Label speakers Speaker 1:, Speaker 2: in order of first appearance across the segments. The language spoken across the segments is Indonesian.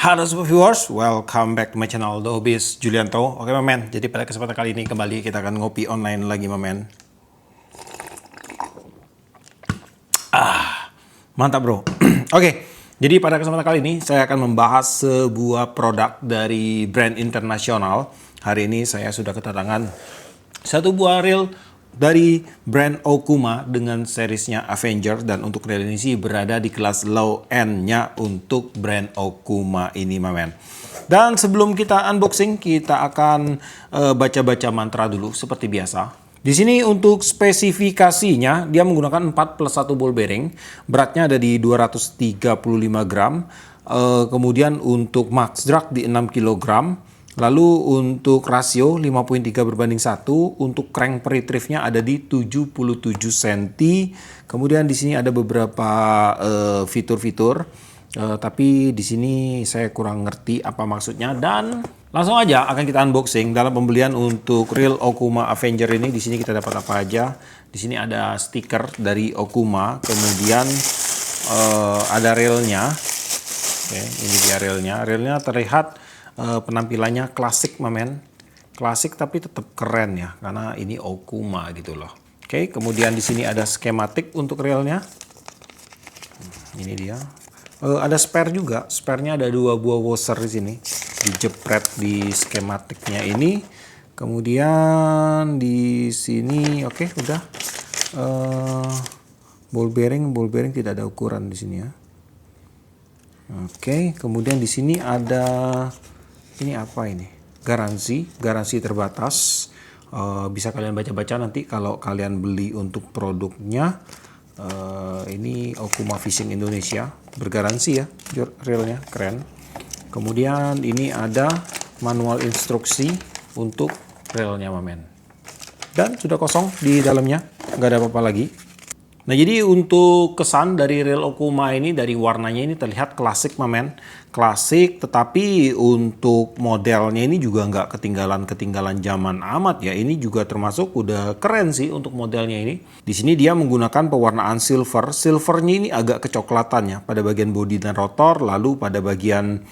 Speaker 1: Halo Sobat Viewers, welcome back to my channel The Hobbyist Julianto. Oke men, jadi pada kesempatan kali ini kembali kita akan ngopi online lagi men. Mantap bro. Oke, jadi pada kesempatan kali ini saya akan membahas sebuah produk dari brand internasional. Hari ini saya sudah kedatangan satu buah reel dari brand Okuma dengan seriesnya Avenger, dan untuk reel ini sih berada di kelas low end-nya untuk brand Okuma ini men. Dan sebelum kita unboxing, kita akan baca-baca mantra dulu seperti biasa. Di sini untuk spesifikasinya dia menggunakan 4+1 ball bearing, beratnya ada di 235 gram. Kemudian untuk max drag di 6 kg. Lalu untuk rasio 5.3/1, untuk crank per retrieve-nya ada di 77 cm. Kemudian di sini ada beberapa fitur-fitur, tapi di sini saya kurang ngerti apa maksudnya, dan langsung aja akan kita unboxing. Dalam pembelian untuk reel Okuma Avenger ini, di sini kita dapat apa aja? Di sini ada stiker dari Okuma, kemudian ada reelnya. Oke, ini dia reelnya. Reelnya terlihat penampilannya klasik men, klasik tapi tetap keren ya, karena ini Okuma gitu loh. Oke, kemudian di sini ada skematik untuk reelnya. Ini dia. Ada spare juga, sparenya ada 2 buah washer di sini, dijepret di skematiknya ini. Kemudian di sini oke, udah. Ball bearing tidak ada ukuran di sini ya. Oke, kemudian di sini ada ini apa ini? Garansi terbatas. Bisa kalian baca-baca nanti kalau kalian beli untuk produknya. Ini Okuma Fishing Indonesia, bergaransi ya, reelnya keren. Kemudian ini ada manual instruksi untuk reelnya men. Dan sudah kosong di dalamnya, nggak ada apa-apa lagi. Nah, jadi untuk kesan dari reel Okuma ini, dari warnanya ini terlihat klasik men. Klasik, tetapi untuk modelnya ini juga nggak ketinggalan zaman amat ya. Ini juga termasuk udah keren sih untuk modelnya ini. Di sini dia menggunakan pewarnaan silver. Silvernya ini agak kecoklatan ya pada bagian bodi dan rotor. Lalu pada bagian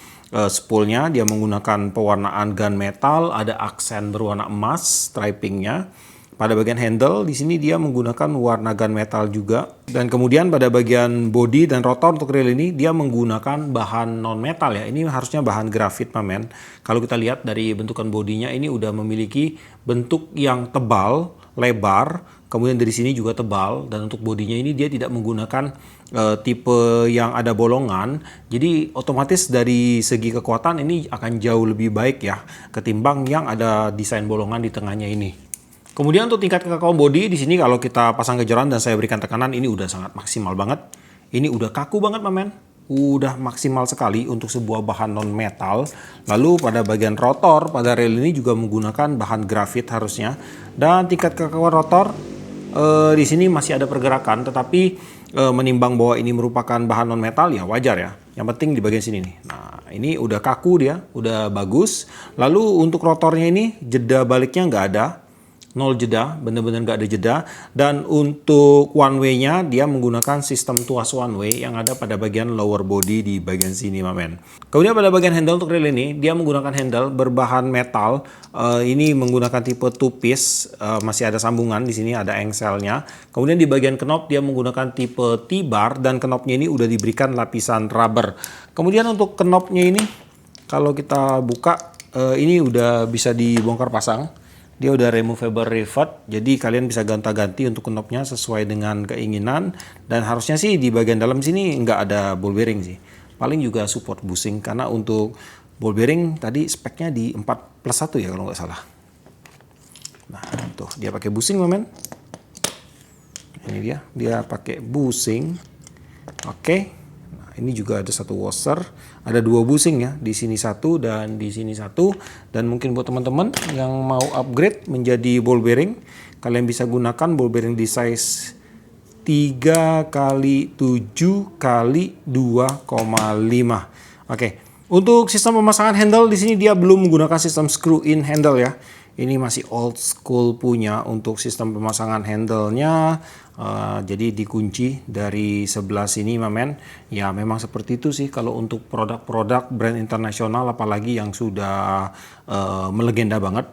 Speaker 1: spoolnya dia menggunakan pewarnaan gunmetal. Ada aksen berwarna emas stripingnya. Pada bagian handle di sini dia menggunakan warna gunmetal juga, dan kemudian pada bagian bodi dan rotor untuk reel ini dia menggunakan bahan non metal ya. Ini harusnya bahan grafit men. Kalau kita lihat dari bentukan bodinya ini udah memiliki bentuk yang tebal, lebar, kemudian dari sini juga tebal, dan untuk bodinya ini dia tidak menggunakan tipe yang ada bolongan. Jadi otomatis dari segi kekuatan ini akan jauh lebih baik ya ketimbang yang ada desain bolongan di tengahnya ini. Kemudian untuk tingkat kekauan bodi di sini kalau kita pasang kejoran dan saya berikan tekanan, ini udah sangat maksimal banget. Ini udah kaku banget men. Udah maksimal sekali untuk sebuah bahan non metal. Lalu pada bagian rotor pada reel ini juga menggunakan bahan grafit harusnya. Dan tingkat kekauan rotor di sini masih ada pergerakan, tetapi menimbang bahwa ini merupakan bahan non metal ya wajar ya. Yang penting di bagian sini nih. Nah, ini udah kaku dia, udah bagus. Lalu untuk rotornya ini jeda baliknya nggak ada. 0 jeda, bener-bener nggak ada jeda. Dan untuk one way-nya dia menggunakan sistem tuas one way yang ada pada bagian lower body di bagian sini men. Kemudian pada bagian handle untuk reel ini dia menggunakan handle berbahan metal. Ini menggunakan tipe two piece, masih ada sambungan di sini, ada engselnya. Kemudian di bagian knob dia menggunakan tipe T-bar, dan knobnya ini udah diberikan lapisan rubber. Kemudian untuk knobnya ini kalau kita buka ini udah bisa dibongkar pasang. Dia udah removable rivet, jadi kalian bisa gonta-ganti untuk knobnya sesuai dengan keinginan. Dan harusnya sih di bagian dalam sini nggak ada ball bearing sih. Paling juga support bushing, karena untuk ball bearing tadi speknya di 4+1 ya kalau nggak salah. Nah tuh dia pakai bushing men. Ini dia pakai bushing. Oke. Ini juga ada satu washer, ada 2 bushing ya, di sini 1 dan di sini 1. Dan mungkin buat teman-teman yang mau upgrade menjadi ball bearing, kalian bisa gunakan ball bearing di size 3x7x2,5. Oke. Untuk sistem pemasangan handle di sini dia belum menggunakan sistem screw in handle ya. Ini masih old school punya untuk sistem pemasangan handle-nya. Jadi dikunci dari sebelah sini, men. Ya memang seperti itu sih kalau untuk produk-produk brand internasional, apalagi yang sudah melegenda banget.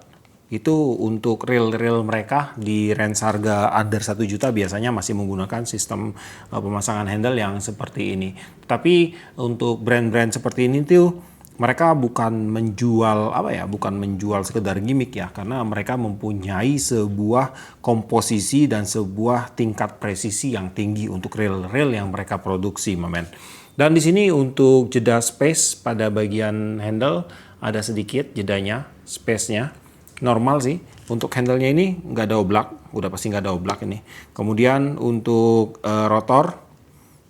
Speaker 1: Itu untuk reel-reel mereka di range harga under 1 juta biasanya masih menggunakan sistem pemasangan handle yang seperti ini. Tapi untuk brand-brand seperti ini tuh mereka bukan menjual bukan menjual sekedar gimmick ya, karena mereka mempunyai sebuah komposisi dan sebuah tingkat presisi yang tinggi untuk reel-reel yang mereka produksi, men. Dan di sini untuk jeda space pada bagian handle ada sedikit jedanya, space-nya. Normal sih, untuk handle-nya ini nggak ada oblak, udah pasti nggak ada oblak ini. Kemudian untuk rotor,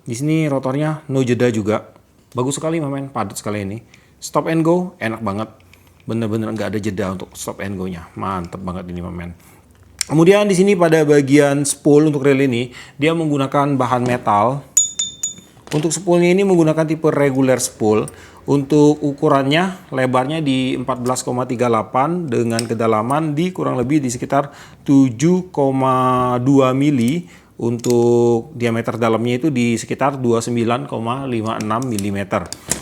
Speaker 1: di sini rotornya no jeda juga, bagus sekali, men, padat sekali ini. Stop and go enak banget, bener-bener nggak ada jeda untuk stop and go-nya, mantep banget ini, men. Kemudian di sini pada bagian spool untuk reel ini dia menggunakan bahan metal. Untuk spoolnya ini menggunakan tipe regular spool. Untuk ukurannya, lebarnya di 14,38 dengan kedalaman di kurang lebih di sekitar 7,2 mili. Untuk diameter dalamnya itu di sekitar 29,56 mm.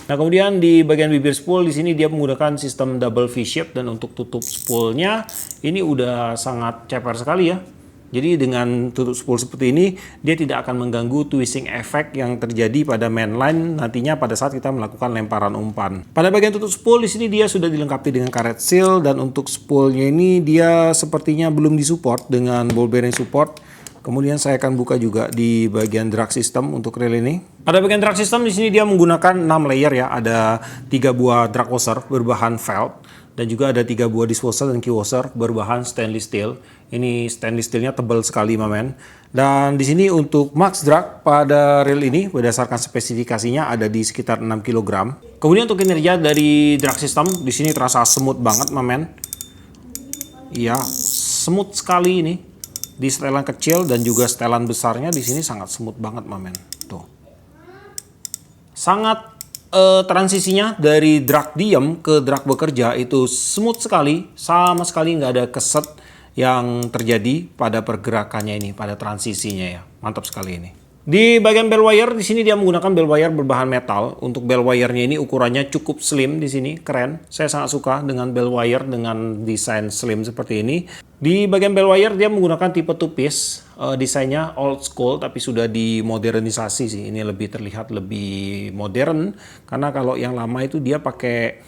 Speaker 1: Nah, kemudian di bagian bibir spool di sini dia menggunakan sistem double V-shape, dan untuk tutup spoolnya ini udah sangat ceper sekali ya. Jadi dengan tutup spool seperti ini, dia tidak akan mengganggu twisting effect yang terjadi pada mainline nantinya pada saat kita melakukan lemparan umpan. Pada bagian tutup spool di sini dia sudah dilengkapi dengan karet seal, dan untuk spoolnya ini dia sepertinya belum disupport dengan ball bearing support. Kemudian saya akan buka juga di bagian drag system untuk reel ini. Pada bagian drag system di sini dia menggunakan 6 layer ya, ada 3 buah drag washer berbahan felt, dan juga ada 3 buah dishwasher dan key washer berbahan stainless steel. Ini stainless steelnya tebal sekali, men. Dan di sini untuk max drag pada reel ini berdasarkan spesifikasinya ada di sekitar 6 kg. Kemudian untuk kinerja dari drag system di sini terasa smooth banget, men. Iya, smooth sekali ini. Di setelan kecil dan juga setelan besarnya di sini sangat smooth banget, men. Tuh. Sangat transisinya dari drag diem ke drag bekerja itu smooth sekali, sama sekali nggak ada keset yang terjadi pada pergerakannya ini, pada transisinya ya. Mantap sekali ini. Di bagian bell wire di sini dia menggunakan bell wire berbahan metal. Untuk bell wire-nya ini ukurannya cukup slim di sini, keren. Saya sangat suka dengan bell wire dengan desain slim seperti ini. Di bagian bell wire dia menggunakan tipe two piece, desainnya old school tapi sudah dimodernisasi sih. Ini lebih terlihat lebih modern, karena kalau yang lama itu dia pakai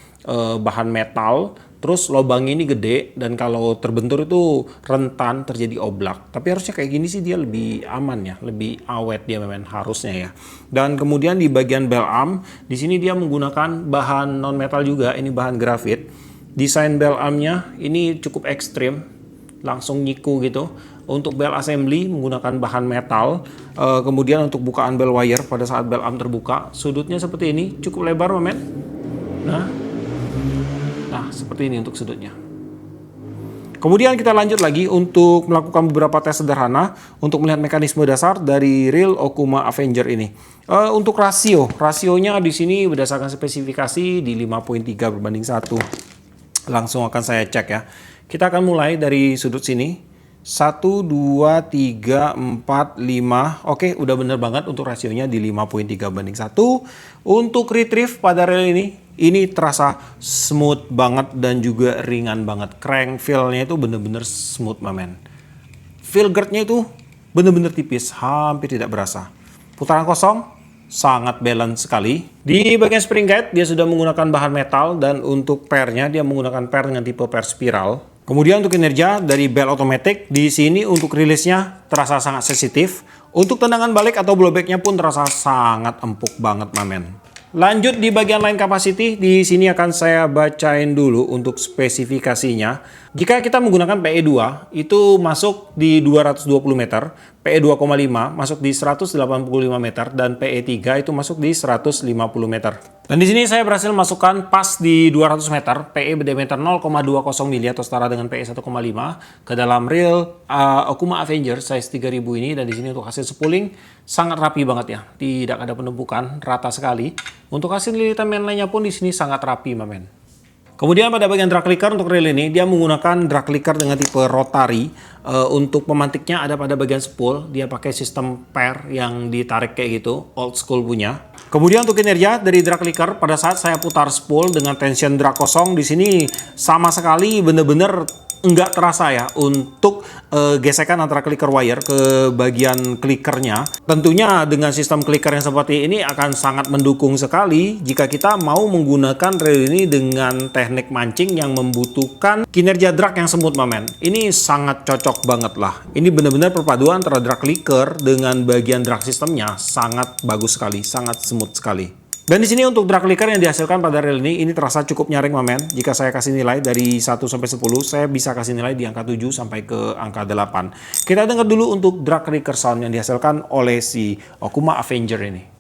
Speaker 1: bahan metal, terus lubangnya ini gede, dan kalau terbentur itu rentan terjadi oblak. Tapi harusnya kayak gini sih dia lebih aman ya, lebih awet dia, memang harusnya ya. Dan kemudian di bagian bell arm di sini dia menggunakan bahan non metal juga, ini bahan grafit. Desain bell armnya ini cukup ekstrim, langsung nyiku gitu. Untuk bell assembly menggunakan bahan metal. Kemudian untuk bukaan bell wire pada saat bell arm terbuka, sudutnya seperti ini, cukup lebar, men. Nah, seperti ini untuk sudutnya. Kemudian kita lanjut lagi untuk melakukan beberapa tes sederhana untuk melihat mekanisme dasar dari reel Okuma Avenger ini. Untuk rasionya di sini berdasarkan spesifikasi di 5.3/1. Langsung akan saya cek ya. Kita akan mulai dari sudut sini. 1, 2, 3, 4, 5. Oke, udah bener banget untuk rasionya di 5.3/1. Untuk retrieve pada reel ini terasa smooth banget dan juga ringan banget. Crank feel-nya itu bener-bener smooth, men. Feel guard-nya itu bener-bener tipis, hampir tidak berasa. Putaran kosong sangat balance sekali. Di bagian spring guide dia sudah menggunakan bahan metal, dan untuk pair-nya dia menggunakan pair dengan tipe pair spiral. Kemudian untuk kinerja dari bell automatic di sini untuk rilisnya terasa sangat sensitif. Untuk tendangan balik atau blowback-nya pun terasa sangat empuk banget, men. Lanjut di bagian line capacity, di sini akan saya bacain dulu untuk spesifikasinya. Jika kita menggunakan PE2 itu masuk di 220 meter, PE2,5 masuk di 185 meter, dan PE3 itu masuk di 150 meter. Dan di sini saya berhasil masukkan pas di 200 meter, PE berdiameter 0,20 mili atau setara dengan PE 1,5 ke dalam reel Okuma Avenger size 3000 ini. Dan di sini untuk hasil spooling sangat rapi banget ya, tidak ada penumpukan, rata sekali. Untuk hasil lilitan mainline-nya pun di sini sangat rapi, men. Kemudian pada bagian drag clicker untuk reel ini, dia menggunakan drag clicker dengan tipe rotary. Untuk pemantiknya ada pada bagian spool, dia pakai sistem pair yang ditarik kayak gitu, old school punya. Kemudian untuk kinerja dari drag clicker, pada saat saya putar spool dengan tension drag kosong, di sini sama sekali bener-bener nggak terasa ya untuk gesekan antara clicker wire ke bagian clickernya. Tentunya dengan sistem clicker yang seperti ini akan sangat mendukung sekali jika kita mau menggunakan reel ini dengan teknik mancing yang membutuhkan kinerja drag yang smooth, mamen. Ini sangat cocok banget lah. Ini benar-benar perpaduan antara drag clicker dengan bagian drag sistemnya sangat bagus sekali, sangat smooth sekali. Dan di sini untuk drag clicker yang dihasilkan pada reel ini terasa cukup nyaring, mamen. Jika saya kasih nilai dari 1 sampai 10, saya bisa kasih nilai di angka 7 sampai ke angka 8. Kita dengar dulu untuk drag clicker sound yang dihasilkan oleh si Okuma Avenger ini.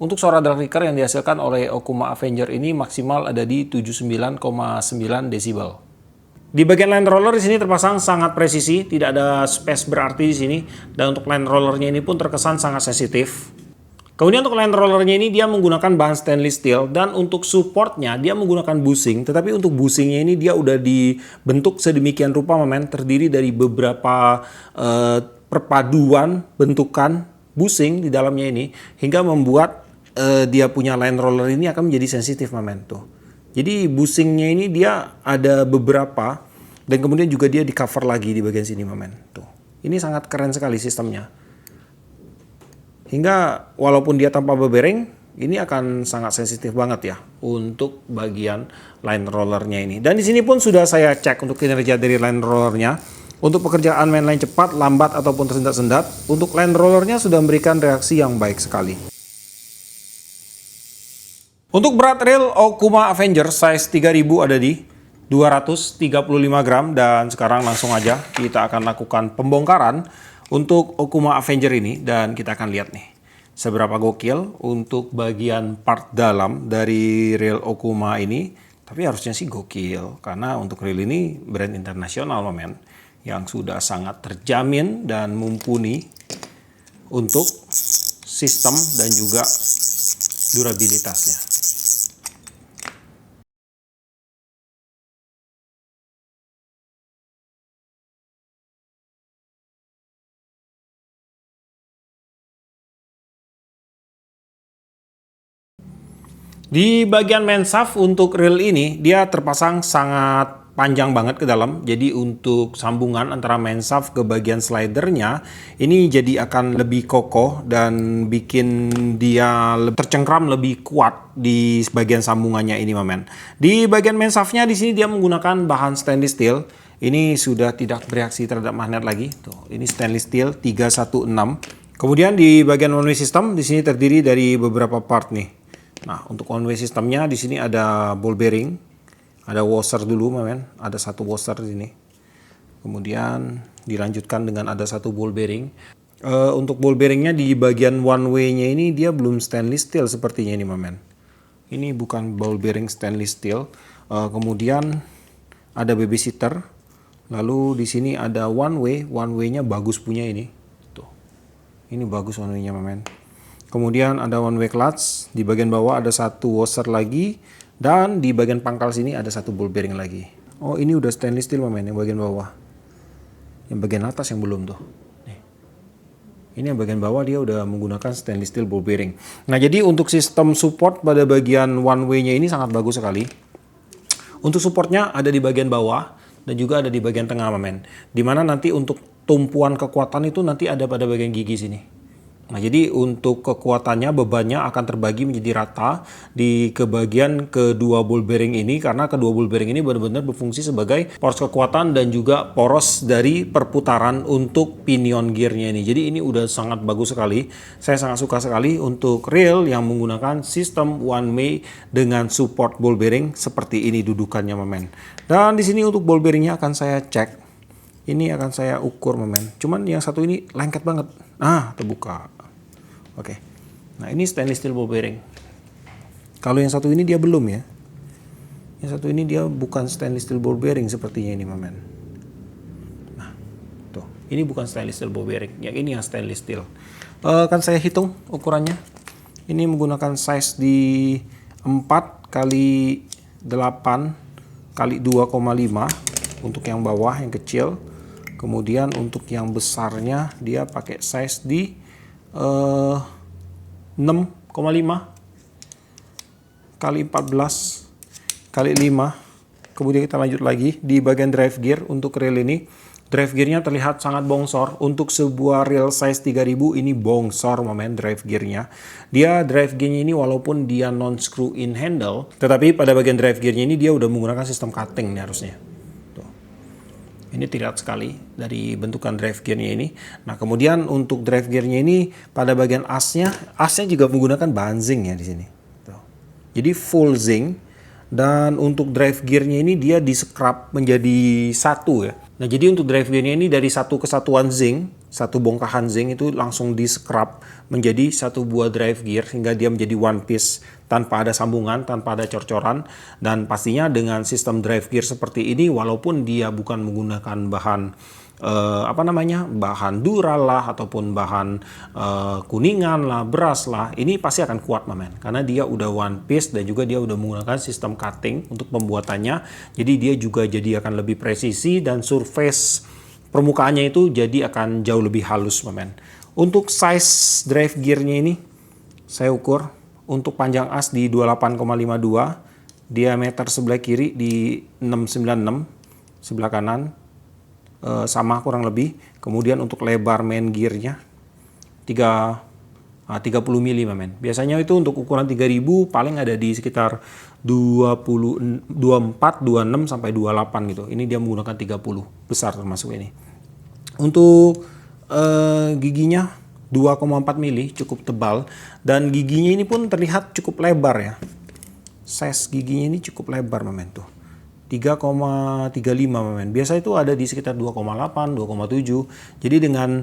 Speaker 1: Untuk suara drag clicker yang dihasilkan oleh Okuma Avenger ini maksimal ada di 79,9 desibel. Di bagian line roller di sini terpasang sangat presisi, tidak ada space berarti di sini, dan untuk line rollernya ini pun terkesan sangat sensitif. Kemudian untuk line rollernya ini dia menggunakan bahan stainless steel, dan untuk supportnya dia menggunakan bushing, tetapi untuk bushingnya ini dia udah dibentuk sedemikian rupa, mamen, terdiri dari beberapa perpaduan bentukan bushing di dalamnya ini hingga membuat dia punya line roller ini akan menjadi sensitif, mamen, tuh. Jadi bushingnya ini dia ada beberapa, dan kemudian juga dia di cover lagi di bagian sini, mamen, tuh. Ini sangat keren sekali sistemnya. Hingga walaupun dia tanpa bebereng, ini akan sangat sensitif banget ya untuk bagian line rollernya ini. Dan di sini pun sudah saya cek untuk kinerja dari line rollernya. Untuk pekerjaan mainline cepat, lambat ataupun tersendat-sendat, untuk line rollernya sudah memberikan reaksi yang baik sekali. Untuk berat reel Okuma Avenger size 3000 ada di 235 gram, dan sekarang langsung aja kita akan lakukan pembongkaran untuk Okuma Avenger ini, dan kita akan lihat nih seberapa gokil untuk bagian part dalam dari reel Okuma ini. Tapi harusnya sih gokil karena untuk reel ini brand internasional, mamen, yang sudah sangat terjamin dan mumpuni untuk sistem dan juga durabilitasnya. Di bagian main shaft untuk reel ini dia terpasang sangat panjang banget ke dalam. Jadi untuk sambungan antara main shaft ke bagian slidernya ini jadi akan lebih kokoh dan bikin dia tercengkram lebih kuat di bagian sambungannya ini, mamen. Di bagian main shaftnya di sini dia menggunakan bahan stainless steel. Ini sudah tidak bereaksi terhadap magnet lagi. Tuh, ini stainless steel 316. Kemudian di bagian one way system di sini terdiri dari beberapa part nih. Nah, untuk one way sistemnya di sini ada ball bearing, ada washer dulu, mamen, ada satu washer di sini. Kemudian dilanjutkan dengan ada satu ball bearing. Untuk ball bearingnya di bagian one way-nya ini dia belum stainless steel sepertinya ini, mamen. Ini bukan ball bearing stainless steel. Kemudian ada babysitter. Lalu di sini ada one way-nya bagus punya ini. Tuh, ini bagus one way-nya, mamen. Kemudian ada one way clutch, di bagian bawah ada satu washer lagi, dan di bagian pangkal sini ada satu ball bearing lagi. Oh, ini udah stainless steel, mamen, yang bagian bawah. Yang bagian atas yang belum tuh. Nih. Ini yang bagian bawah dia udah menggunakan stainless steel ball bearing. Nah, jadi untuk sistem support pada bagian one way-nya ini sangat bagus sekali. Untuk supportnya ada di bagian bawah dan juga ada di bagian tengah, mamen. Dimana nanti untuk tumpuan kekuatan itu nanti ada pada bagian gigi sini. Nah, jadi untuk kekuatannya, bebannya akan terbagi menjadi rata di kebagian kedua ball bearing ini, karena kedua ball bearing ini benar-benar berfungsi sebagai poros kekuatan dan juga poros dari perputaran untuk pinion gearnya ini. Jadi ini udah sangat bagus sekali. Saya sangat suka sekali untuk reel yang menggunakan sistem one way dengan support ball bearing seperti ini dudukannya, mamen. Dan di sini untuk ball bearingnya akan saya cek. Ini akan saya ukur, mamen. Cuman yang satu ini lengket banget. Nah, terbuka. Oke. Nah, ini stainless steel ball bearing. Kalau yang satu ini dia belum ya. Yang satu ini dia bukan stainless steel ball bearing sepertinya ini Mamen. Nah, tuh. Ini bukan stainless steel ball bearing. Yang ini yang stainless steel. Kan saya hitung ukurannya. Ini menggunakan size di 4 kali 8 kali 2,5 untuk yang bawah yang kecil. Kemudian untuk yang besarnya dia pakai size di 6,5 kali 14 kali 5. Kemudian kita lanjut lagi di bagian drive gear untuk reel ini. Drive gearnya terlihat sangat bongsor. Untuk sebuah reel size 3000 ini bongsor Mamen drive gearnya. Dia drive gearnya ini walaupun dia non screw in handle, tetapi pada bagian drive gearnya ini dia udah menggunakan sistem cutting nih harusnya. Tuh. Ini terlihat sekali dari bentukan drive gearnya ini. Nah kemudian untuk drive gearnya ini pada bagian asnya juga menggunakan bahan zinc ya di sini. Tuh. Jadi full zinc. Dan untuk drive gearnya ini dia di-scrub menjadi satu ya. Nah jadi untuk drive gearnya ini dari satu kesatuan zinc, satu bongkahan zinc itu langsung di-scrub menjadi satu buah drive gear sehingga dia menjadi one piece tanpa ada sambungan, tanpa ada cor-coran. Dan pastinya dengan sistem drive gear seperti ini walaupun dia bukan menggunakan bahan bahan dural lah ataupun bahan kuningan lah, beras lah, ini pasti akan kuat Mamen karena dia udah one piece dan juga dia udah menggunakan sistem cutting untuk pembuatannya. Jadi dia juga jadi akan lebih presisi dan surface permukaannya itu jadi akan jauh lebih halus Mamen. Untuk size drive gearnya ini saya ukur untuk panjang as di 28,52, diameter sebelah kiri di 696, sebelah kanan sama kurang lebih. Kemudian untuk lebar main gearnya 30 mm Mamen. Biasanya itu untuk ukuran 3000 paling ada di sekitar 24, 26 sampai 28 gitu. Ini dia menggunakan 30 besar termasuk ini. Untuk giginya 2,4 mm cukup tebal dan giginya ini pun terlihat cukup lebar ya. Size giginya ini cukup lebar Mamen tuh. 3,35 Mamen. Biasa itu ada di sekitar 2,8, 2,7. Jadi dengan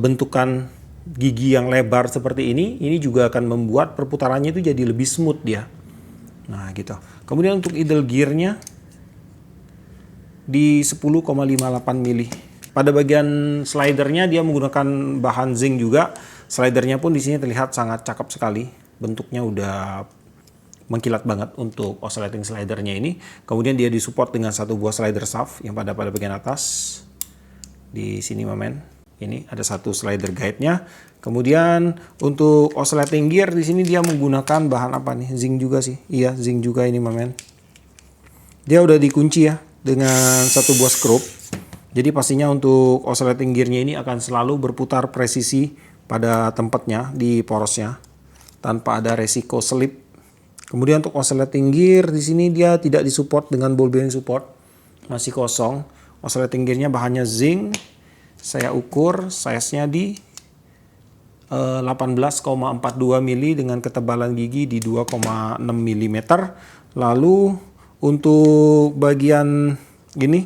Speaker 1: bentukan gigi yang lebar seperti ini juga akan membuat perputarannya itu jadi lebih smooth dia. Nah gitu. Kemudian untuk idle gearnya di 10,58 mili. Pada bagian slidernya dia menggunakan bahan zinc juga. Slidernya pun di sini terlihat sangat cakep sekali. Bentuknya udah mengkilat banget untuk oscillating slidernya ini. Kemudian dia disupport dengan satu buah slider shaft yang pada bagian atas. Di sini Mamen. Ini ada satu slider guide-nya. Kemudian untuk oscillating gear di sini dia menggunakan bahan apa nih? Zinc juga sih. Iya, zinc juga ini Mamen. Dia udah dikunci ya dengan satu buah skrup. Jadi pastinya untuk oscillating gearnya ini akan selalu berputar presisi pada tempatnya di porosnya tanpa ada resiko selip. Kemudian untuk oscillating gear di sini dia tidak disupport dengan ball bearing support, masih kosong. Oscillating gearnya bahannya zinc. Saya ukur size-nya di 18,42 mili dengan ketebalan gigi di 2,6 mm. Lalu untuk bagian gini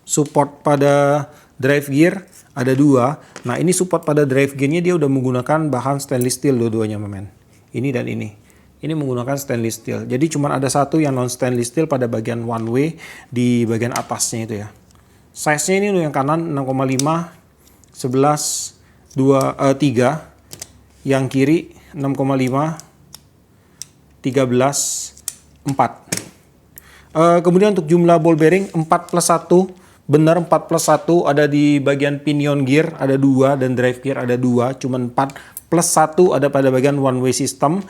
Speaker 1: support pada drive gear ada dua. Nah ini support pada drive gearnya dia udah menggunakan bahan stainless steel dua-duanya Mamen. Ini dan ini. Ini menggunakan stainless steel. Jadi cuma ada satu yang non stainless steel pada bagian one way di bagian atasnya itu ya. Size-nya ini yang kanan 6,5, 11, 3. Yang kiri 6,5, 13, 4. Kemudian untuk jumlah ball bearing 4 plus 1. Benar 4 plus 1 ada di bagian pinion gear ada 2 dan drive gear ada 2. Cuman 4 plus 1 ada pada bagian one way system.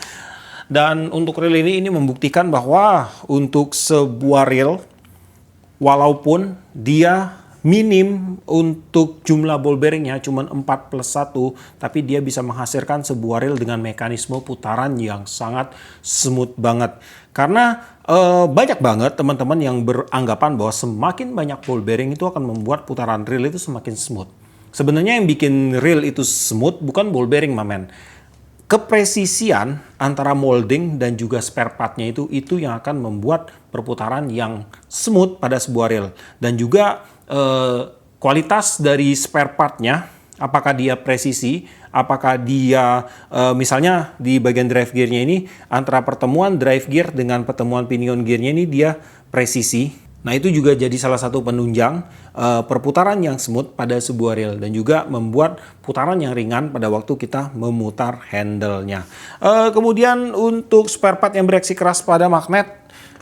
Speaker 1: Dan untuk reel ini membuktikan bahwa untuk sebuah reel walaupun dia minim untuk jumlah ball bearingnya cuma 4 plus 1 tapi dia bisa menghasilkan sebuah reel dengan mekanisme putaran yang sangat smooth banget. Karena banyak banget teman-teman yang beranggapan bahwa semakin banyak ball bearing itu akan membuat putaran reel itu semakin smooth. Sebenarnya yang bikin reel itu smooth bukan ball bearing Mamen. Kepresisian antara molding dan juga spare partnya itu yang akan membuat perputaran yang smooth pada sebuah reel. Dan juga kualitas dari spare partnya Apakah dia presisi, apakah dia misalnya di bagian drive gearnya ini antara pertemuan drive gear dengan pertemuan pinion gearnya ini dia presisi. Nah itu juga jadi salah satu penunjang perputaran yang smooth pada sebuah reel dan juga membuat putaran yang ringan pada waktu kita memutar handle-nya. Kemudian untuk spare part yang bereaksi keras pada magnet,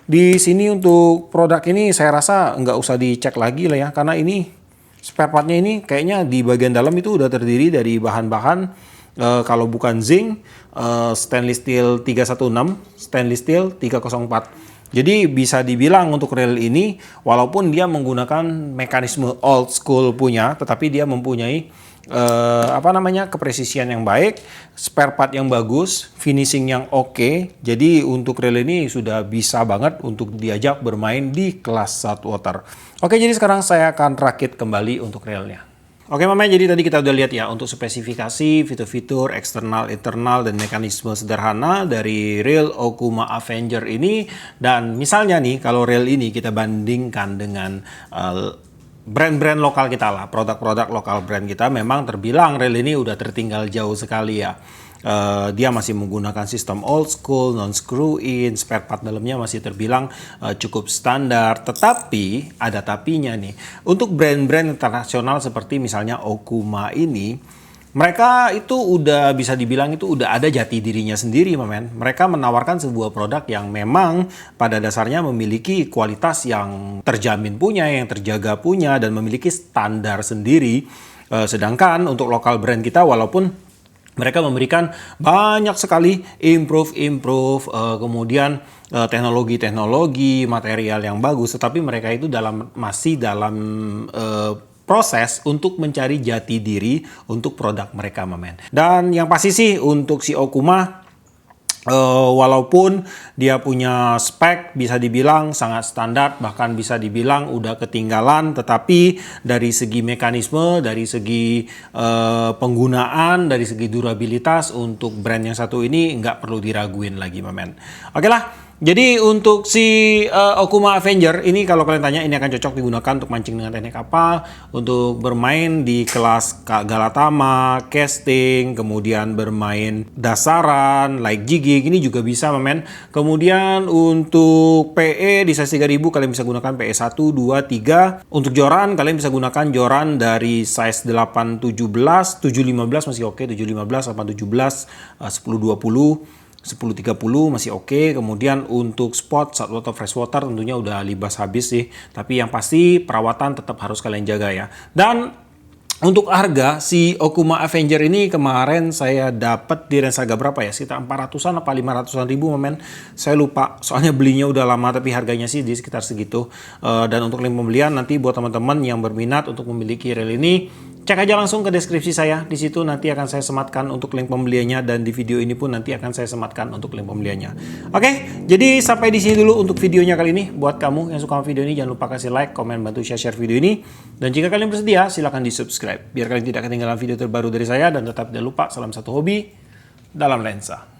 Speaker 1: di sini untuk produk ini saya rasa nggak usah dicek lagi lah ya, karena ini spare partnya ini kayaknya di bagian dalam itu udah terdiri dari bahan-bahan kalau bukan zinc, stainless steel 316, stainless steel 304. Jadi bisa dibilang untuk reel ini walaupun dia menggunakan mekanisme old school punya, tetapi dia mempunyai kepresisian yang baik, spare part yang bagus, finishing yang oke. Jadi untuk reel ini sudah bisa banget untuk diajak bermain di kelas saltwater. Oke, jadi sekarang saya akan rakit kembali untuk reelnya. Oke Mama, jadi tadi kita udah lihat ya untuk spesifikasi, fitur-fitur, eksternal, internal, dan mekanisme sederhana dari reel Okuma Avenger ini. Dan misalnya nih, kalau reel ini kita bandingkan dengan brand-brand lokal kita lah, produk-produk lokal brand kita, memang terbilang reel ini udah tertinggal jauh sekali ya. Dia masih menggunakan sistem old school, non screw in, spare part dalamnya masih terbilang cukup standar. Tetapi ada tapinya nih. Untuk brand-brand internasional seperti misalnya Okuma ini, mereka itu udah bisa dibilang itu udah ada jati dirinya sendiri, men. Mereka menawarkan sebuah produk yang memang pada dasarnya memiliki kualitas yang terjamin punya, yang terjaga punya, dan memiliki standar sendiri. Sedangkan untuk lokal brand kita, walaupun mereka memberikan banyak sekali improve, kemudian teknologi-teknologi, material yang bagus, tetapi mereka itu masih dalam proses untuk mencari jati diri untuk produk mereka, men. Dan yang pasti sih untuk si Okuma, walaupun dia punya spek bisa dibilang sangat standar, bahkan bisa dibilang udah ketinggalan, tetapi dari segi mekanisme, dari segi penggunaan, dari segi durabilitas untuk brand yang satu ini nggak perlu diraguin lagi, men. Oke lah. Jadi untuk si Okuma Avenger ini kalau kalian tanya ini akan cocok digunakan untuk mancing dengan teknik apa, untuk bermain di kelas Galatama, casting, kemudian bermain dasaran, like jigging, ini juga bisa, men. Kemudian untuk PE di size 3000 kalian bisa gunakan PE 1, 2, 3. Untuk joran kalian bisa gunakan joran dari size 817, 715 masih oke, 715, 817, 1020. 1030 masih oke. Kemudian untuk spot, saltwater, freshwater tentunya udah libas habis sih. Tapi yang pasti perawatan tetap harus kalian jaga ya. Dan untuk harga si Okuma Avenger ini kemarin saya dapat di range harga berapa ya? Sekitar 400-an apa 500-an ribu, men. Saya lupa. Soalnya belinya udah lama tapi harganya sih di sekitar segitu. Dan untuk link pembelian nanti buat teman-teman yang berminat untuk memiliki reel ini, cek aja langsung ke deskripsi saya. Di situ nanti akan saya sematkan untuk link pembeliannya, dan di video ini pun nanti akan saya sematkan untuk link pembeliannya. Oke, jadi sampai di sini dulu untuk videonya kali ini. Buat kamu yang suka video ini jangan lupa kasih like, komen, bantu share video ini. Dan jika kalian bersedia silahkan di subscribe biar kalian tidak ketinggalan video terbaru dari saya, dan tetap jangan lupa salam satu hobi dalam lensa.